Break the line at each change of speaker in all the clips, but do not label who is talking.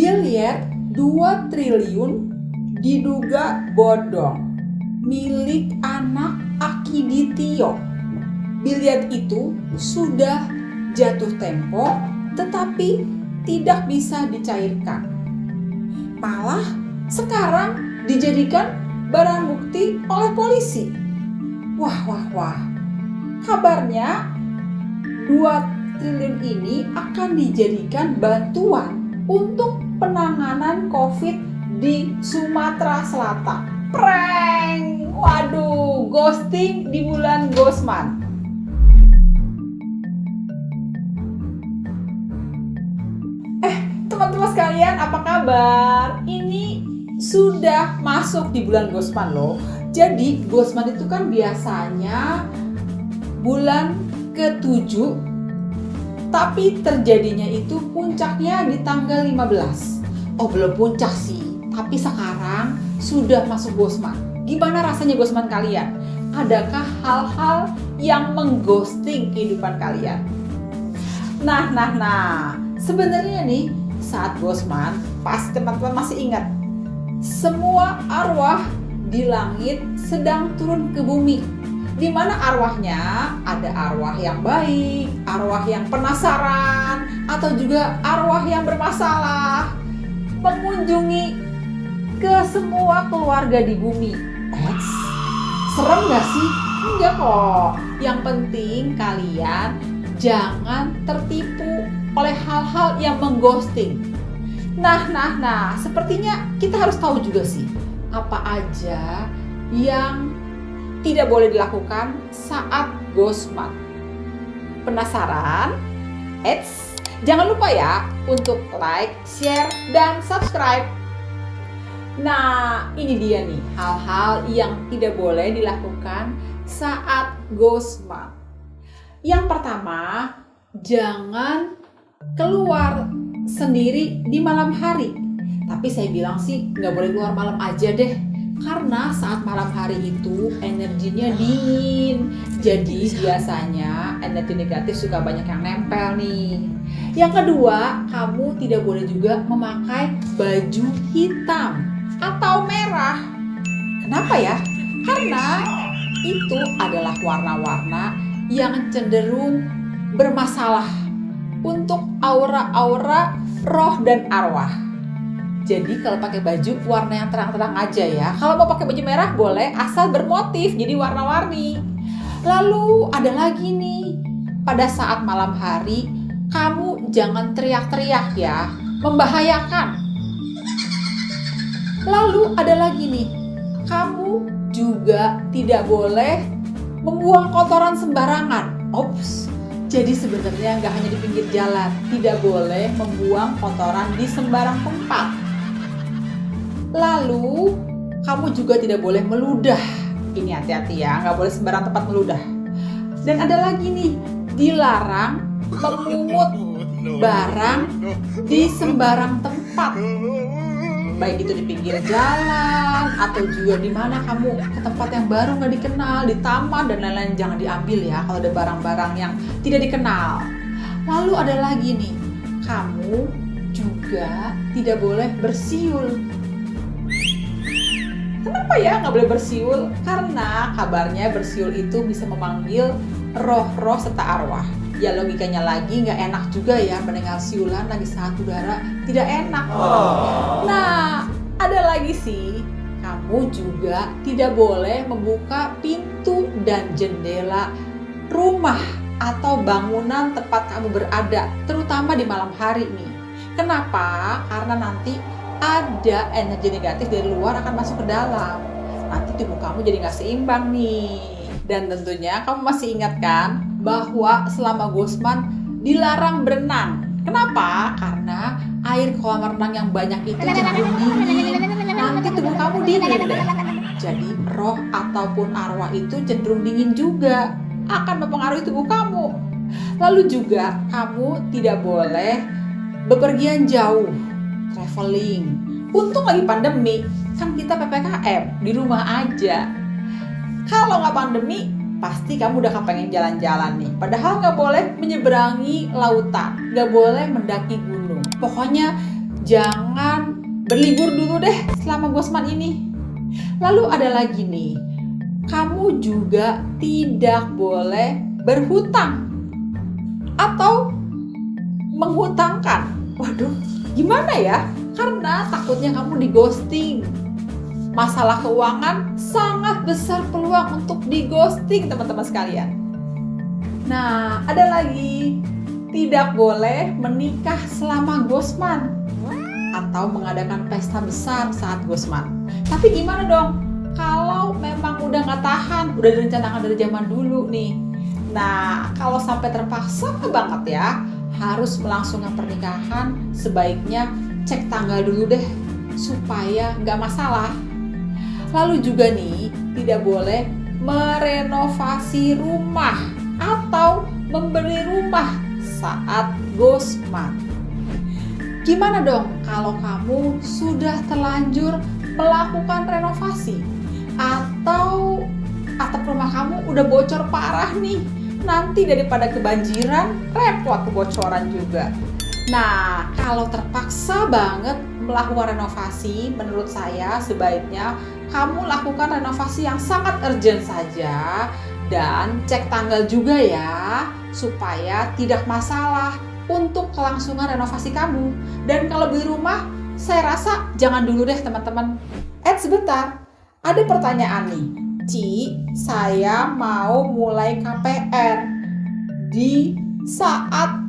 Biliar 2 triliun diduga bodong milik anak Akiditio. Biliar itu sudah jatuh tempo tetapi tidak bisa dicairkan. Malah sekarang dijadikan barang bukti oleh polisi. Wah. Kabarnya 2 triliun ini akan dijadikan bantuan untuk penanganan COVID di Sumatera Selatan. Prank! Waduh, ghosting di bulan Gosman. Teman-teman sekalian, apa kabar? Ini sudah masuk di bulan Gosman loh. Jadi Gosman itu kan biasanya bulan ke-7, tapi terjadinya itu puncaknya di tanggal 15. Oh, belum puncak sih, tapi sekarang sudah masuk Gosman. Gimana rasanya Gosman kalian? Adakah hal-hal yang mengghosting kehidupan kalian? Nah, sebenarnya nih saat Gosman, pasti teman-teman masih ingat, semua arwah di langit sedang turun ke bumi. Di mana arwahnya? Ada arwah yang baik, arwah yang penasaran, atau juga arwah yang bermasalah, mengunjungi ke semua keluarga di bumi. Serem gak sih? Enggak kok. Yang penting kalian jangan tertipu oleh hal-hal yang mengghosting. Nah, sepertinya kita harus tahu juga sih apa aja yang tidak boleh dilakukan saat Gosman. Penasaran? Jangan lupa ya untuk like, share, dan subscribe. Nah, ini dia nih hal-hal yang tidak boleh dilakukan saat Gosman. Yang pertama, jangan keluar sendiri di malam hari. Tapi saya bilang sih nggak boleh keluar malam aja deh, karena saat malam hari itu energinya dingin. Jadi biasanya energi negatif suka banyak yang nempel nih. Yang kedua, kamu tidak boleh juga memakai baju hitam atau merah. Kenapa ya? Karena itu adalah warna-warna yang cenderung bermasalah untuk aura-aura roh dan arwah. Jadi kalau pakai baju warna yang terang-terang aja ya. Kalau mau pakai baju merah boleh, asal bermotif jadi warna-warni. Lalu ada lagi nih, pada saat malam hari kamu jangan teriak-teriak ya, membahayakan. Lalu ada lagi nih, kamu juga tidak boleh membuang kotoran sembarangan. Jadi sebenarnya nggak hanya di pinggir jalan, tidak boleh membuang kotoran di sembarang tempat. Lalu kamu juga tidak boleh meludah. Ini hati-hati ya, nggak boleh sembarang tempat meludah. Dan ada lagi nih, dilarang memungut barang di sembarang tempat. Baik itu di pinggir jalan atau juga di mana kamu ke tempat yang baru nggak dikenal, di taman dan lain-lain, jangan diambil ya kalau ada barang-barang yang tidak dikenal. Lalu ada lagi nih, kamu juga tidak boleh bersiul. Kenapa ya nggak boleh bersiul? Karena kabarnya bersiul itu bisa memanggil roh-roh serta arwah. Ya logikanya lagi nggak enak juga ya mendengar siulan lagi saat udara tidak enak. Nah, ada lagi sih, kamu juga tidak boleh membuka pintu dan jendela rumah atau bangunan tempat kamu berada, terutama di malam hari nih. Kenapa? Karena nanti ada energi negatif dari luar akan masuk ke dalam. Nanti tubuh kamu jadi nggak seimbang nih. Dan tentunya kamu masih ingat kan bahwa selama Gosman dilarang berenang. Kenapa? Karena air kolam renang yang banyak itu cenderung dingin. Nanti tubuh kamu dingin deh. Jadi roh ataupun arwah itu cenderung dingin juga, akan mempengaruhi tubuh kamu. Lalu juga kamu tidak boleh bepergian jauh, traveling. Untung lagi pandemi, kan kita PPKM, di rumah aja. Kalau nggak pandemi, pasti kamu udah kepengen jalan-jalan nih. Padahal nggak boleh menyeberangi lautan, nggak boleh mendaki gunung. Pokoknya jangan berlibur dulu deh selama Bosman ini. Lalu ada lagi nih, kamu juga tidak boleh berhutang atau menghutangkan. Waduh, gimana ya? Karena takutnya kamu di ghosting. Masalah keuangan sangat besar peluang untuk di ghosting, teman-teman sekalian. Nah, ada lagi, tidak boleh menikah selama Bosman atau mengadakan pesta besar saat Bosman. Tapi gimana dong kalau memang udah nggak tahan, udah direncanakan dari zaman dulu nih? Nah, kalau sampai terpaksa banget ya, harus melangsungkan pernikahan, sebaiknya cek tanggal dulu deh supaya nggak masalah. Lalu juga nih, tidak boleh merenovasi rumah atau membeli rumah saat Bosman. Gimana dong kalau kamu sudah terlanjur melakukan renovasi atau atap rumah kamu udah bocor parah nih? Nanti daripada kebanjiran, repot kebocoran juga. Nah, kalau terpaksa banget melakukan renovasi, menurut saya sebaiknya kamu lakukan renovasi yang sangat urgent saja dan cek tanggal juga ya, supaya tidak masalah untuk kelangsungan renovasi kamu. Dan kalau beli rumah, saya rasa jangan dulu deh teman-teman. Sebentar, ada pertanyaan nih. Ci, saya mau mulai KPR di saat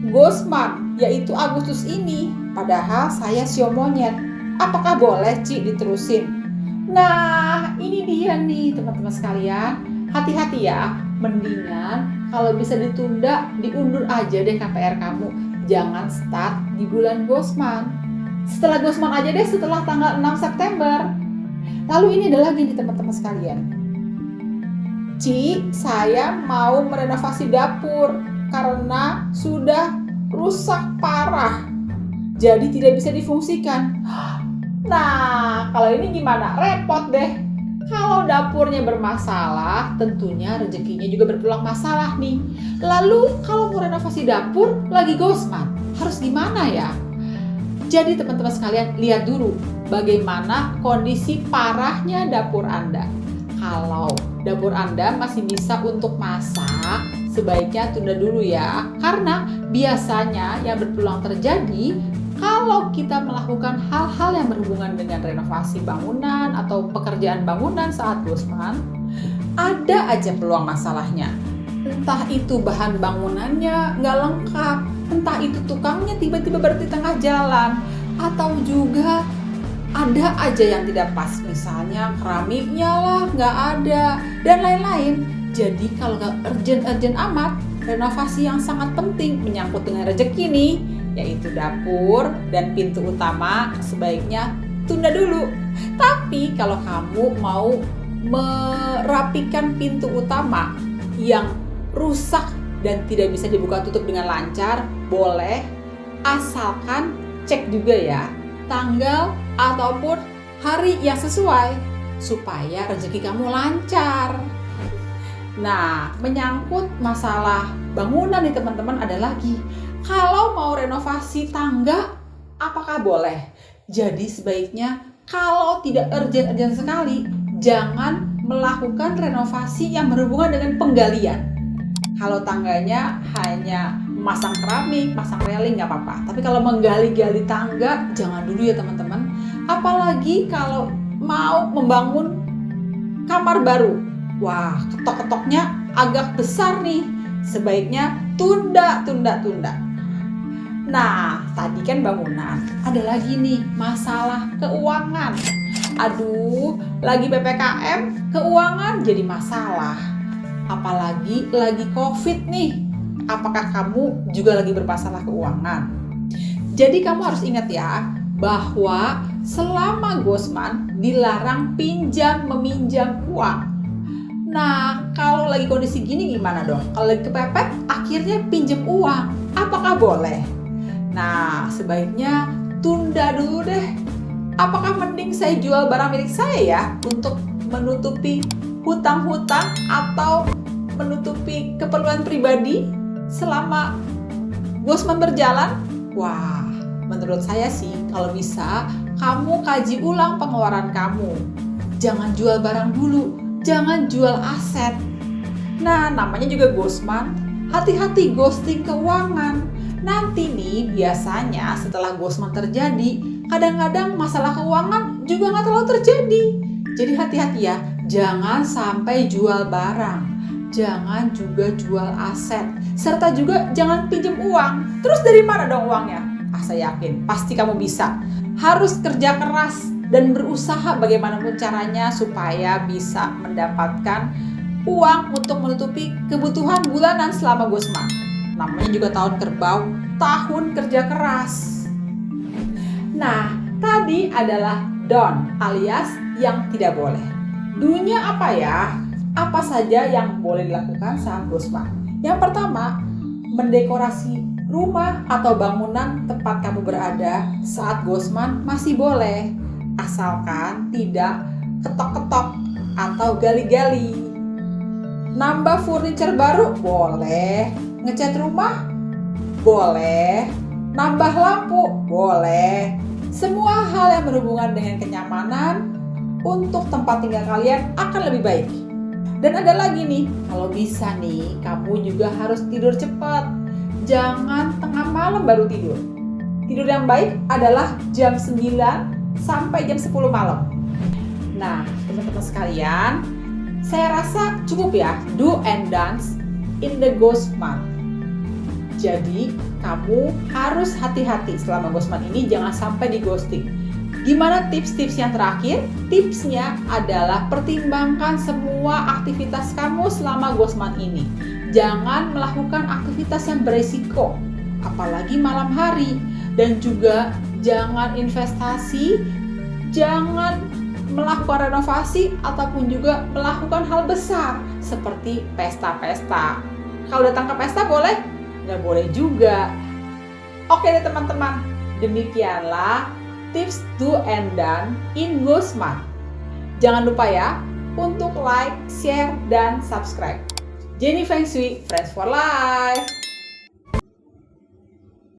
Bosman, yaitu Agustus ini. Padahal saya sio monyet. Apakah boleh Ci diterusin? Nah, ini dia nih teman-teman sekalian. Hati-hati ya, mendingan kalau bisa ditunda, diundur aja deh KPR kamu. Jangan start di bulan Bosman. Setelah Bosman aja deh, setelah tanggal 6 September. Lalu ini ada lagi nih teman-teman sekalian. Ci, saya mau merenovasi dapur karena sudah rusak parah, jadi tidak bisa difungsikan. Nah, kalau ini gimana? Repot deh. Kalau dapurnya bermasalah, tentunya rezekinya juga berpeluang masalah nih. Lalu kalau mau renovasi dapur lagi Bosman, harus gimana ya? Jadi teman-teman sekalian, lihat dulu bagaimana kondisi parahnya dapur Anda. Kalau dapur Anda masih bisa untuk masak, sebaiknya tunda dulu ya. Karena biasanya yang berpeluang terjadi kalau kita melakukan hal-hal yang berhubungan dengan renovasi bangunan atau pekerjaan bangunan saat Bosman, ada aja peluang masalahnya. Entah itu bahan bangunannya nggak lengkap, entah itu tukangnya tiba-tiba berhenti tengah jalan, atau juga ada aja yang tidak pas, misalnya keramiknya lah nggak ada, dan lain-lain. Jadi kalau nggak urgent amat, renovasi yang sangat penting menyangkut dengan rezeki nih, yaitu dapur dan pintu utama, sebaiknya tunda dulu. Tapi kalau kamu mau merapikan pintu utama yang rusak dan tidak bisa dibuka tutup dengan lancar, boleh, asalkan cek juga ya tanggal ataupun hari yang sesuai supaya rezeki kamu lancar. Nah, menyangkut masalah bangunan nih teman-teman, ada lagi. Kalau mau renovasi tangga, apakah boleh? Jadi sebaiknya kalau tidak urgent sekali, jangan melakukan renovasi yang berhubungan dengan penggalian. Kalau tangganya hanya masang keramik, masang railing nggak apa-apa. Tapi kalau menggali-gali tangga, jangan dulu ya teman-teman. Apalagi kalau mau membangun kamar baru. Wah, ketok-ketoknya agak besar nih. Sebaiknya tunda. Nah, tadi kan bangunan. Ada lagi nih masalah keuangan. Aduh, lagi PPKM, keuangan jadi masalah. Apalagi lagi COVID nih. Apakah kamu juga lagi bermasalah keuangan? Jadi kamu harus ingat ya, bahwa selama Bosman dilarang meminjam uang. Nah, kalau lagi kondisi gini gimana dong? Kalau lagi kepepet, akhirnya pinjam uang. Apakah boleh? Nah, sebaiknya tunda dulu deh. Apakah mending saya jual barang milik saya ya untuk menutupi hutang-hutang atau menutupi keperluan pribadi selama Bosman berjalan? Wah, Menurut saya sih, kalau bisa, kamu kaji ulang pengeluaran kamu. Jangan jual barang dulu, jangan jual aset. Nah, namanya juga ghostman, hati-hati ghosting keuangan. Nanti nih, biasanya setelah ghostman terjadi, kadang-kadang masalah keuangan juga nggak terlalu terjadi. Jadi hati-hati ya, jangan sampai jual barang, jangan juga jual aset, serta juga jangan pinjam uang. Terus dari mana dong uangnya? Saya yakin pasti kamu bisa. Harus kerja keras dan berusaha bagaimanapun caranya supaya bisa mendapatkan uang untuk menutupi kebutuhan bulanan selama ghostman. Namanya juga tahun kerbau, tahun kerja keras. Nah, tadi adalah don't alias yang tidak boleh. Do-nya apa ya? Apa saja yang boleh dilakukan saat ghostman? Yang pertama, mendekorasi rumah atau bangunan tempat kamu berada saat ghostman masih boleh, asalkan tidak ketok-ketok atau gali-gali. Nambah furniture baru boleh, ngecat rumah boleh, nambah lampu boleh. Semua hal yang berhubungan dengan kenyamanan untuk tempat tinggal kalian akan lebih baik. Dan ada lagi nih, kalau bisa nih, kamu juga harus tidur cepat. Jangan tengah malam baru tidur. Tidur yang baik adalah jam 9 sampai jam 10 malam. Nah, teman-teman sekalian, saya rasa cukup ya do and dance in the ghostman. Jadi, kamu harus hati-hati selama ghostman ini, jangan sampai di ghosting. Gimana tips-tips yang terakhir? Tipsnya adalah pertimbangkan semua aktivitas kamu selama ghostman ini. Jangan melakukan aktivitas yang beresiko, apalagi malam hari. Dan juga jangan investasi, jangan melakukan renovasi, ataupun juga melakukan hal besar seperti pesta-pesta. Kalau datang ke pesta boleh? Nggak boleh juga. Oke deh teman-teman, demikianlah tips do and done in ghostman. Jangan lupa ya untuk like, share, dan subscribe. Jenny Feng Shui, Friends for Life.